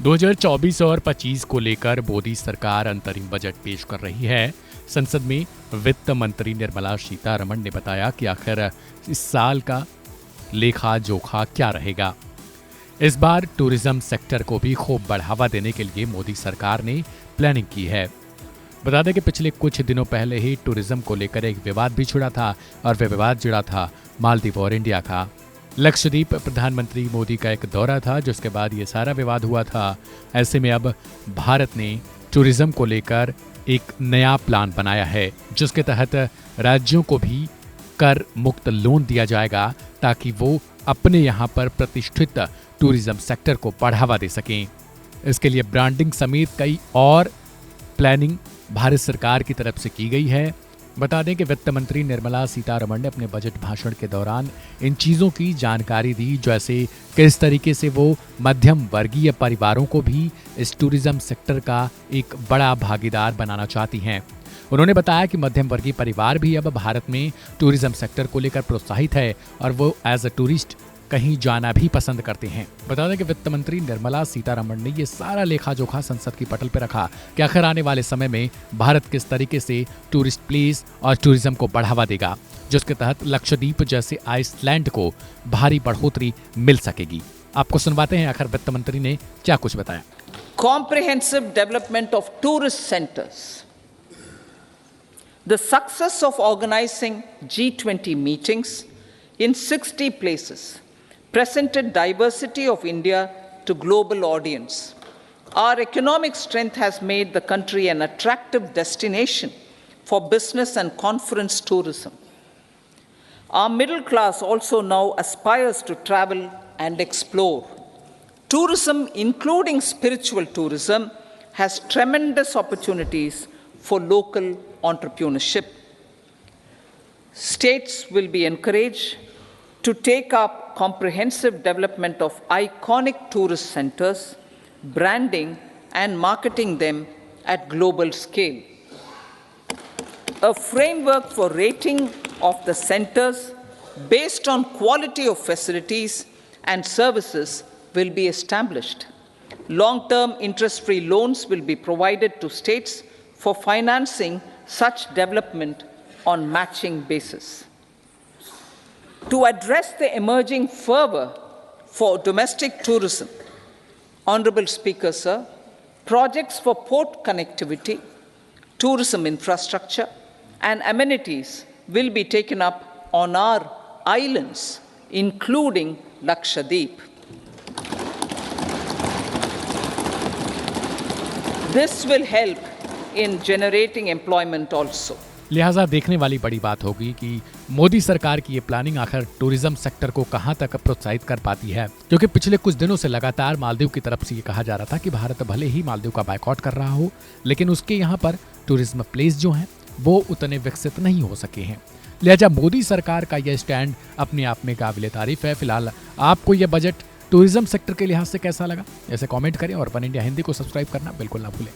2024 और 25 को लेकर मोदी सरकार अंतरिम बजट पेश कर रही है। संसद में वित्त मंत्री निर्मला सीतारमण ने बताया कि आखिर इस साल का लेखा जोखा क्या रहेगा। इस बार टूरिज्म सेक्टर को भी खूब बढ़ावा देने के लिए मोदी सरकार ने प्लानिंग की है। बता दें कि पिछले कुछ दिनों पहले ही टूरिज्म को लेकर एक विवाद भी छिड़ा था और वह विवाद जुड़ा था मालदीव और इंडिया का। लक्षद्वीप प्रधानमंत्री मोदी का एक दौरा था जिसके बाद ये सारा विवाद हुआ था। ऐसे में अब भारत ने टूरिज्म को लेकर एक नया प्लान बनाया है जिसके तहत राज्यों को भी कर मुक्त लोन दिया जाएगा ताकि वो अपने यहाँ पर प्रतिष्ठित टूरिज्म सेक्टर को बढ़ावा दे सकें। इसके लिए ब्रांडिंग समेत कई और प्लानिंग भारत सरकार की तरफ से की गई है। बता दें कि वित्त मंत्री निर्मला सीतारमण ने अपने बजट भाषण के दौरान इन चीज़ों की जानकारी दी, जैसे किस तरीके से वो मध्यम वर्गीय परिवारों को भी इस टूरिज्म सेक्टर का एक बड़ा भागीदार बनाना चाहती हैं। उन्होंने बताया कि मध्यम वर्गीय परिवार भी अब भारत में टूरिज्म सेक्टर को लेकर प्रोत्साहित है और वो एज अ टूरिस्ट कहीं जाना भी पसंद करते हैं। बता दें कि वित्त मंत्री निर्मला सीतारमण ने ये सारा लेखा जोखा संसद की पटल पर रखा कि आखिर आने वाले समय में भारत किस तरीके से टूरिस्ट प्लेस और टूरिज्म को बढ़ावा देगा, जिसके तहत लक्षद्वीप जैसे आइसलैंड को भारी बढ़ोतरी मिल सकेगी। आपको सुनवाते हैं आखिर वित्त मंत्री ने क्या कुछ बताया। Comprehensive development of tourist centers. The success of organizing G20 meetings in 60 places presented diversity of India to global audience. Our economic strength has made the country an attractive destination for business and conference tourism. Our middle class also now aspires to travel and explore. Tourism, including spiritual tourism, has tremendous opportunities for local entrepreneurship. States will be encouraged to take up comprehensive development of iconic tourist centers, branding and marketing them at global scale. A framework for rating of the centers based on quality of facilities and services will be established. Long-term interest-free loans will be provided to states for financing such development on matching basis. To address the emerging fervor for domestic tourism, Honorable Speaker, sir, projects for port connectivity, tourism infrastructure, and amenities will be taken up on our islands, including Lakshadweep. This will help in generating employment also. लिहाजा देखने वाली बड़ी बात होगी कि मोदी सरकार की ये प्लानिंग आखिर टूरिज्म सेक्टर को कहां तक प्रोत्साहित कर पाती है, क्योंकि पिछले कुछ दिनों से लगातार मालदीव की तरफ से ये कहा जा रहा था कि भारत भले ही मालदीव का बायकॉट कर रहा हो, लेकिन उसके यहाँ पर टूरिज्म प्लेस जो हैं वो उतने विकसित नहीं हो सके हैं। लिहाजा मोदी सरकार का यह स्टैंड अपने आप में काबिल तारीफ है। फिलहाल आपको यह बजट टूरिज्म सेक्टर के लिहाज से कैसा लगा, ऐसे कमेंट करें और वन इंडिया हिंदी को सब्सक्राइब करना बिल्कुल ना भूलें।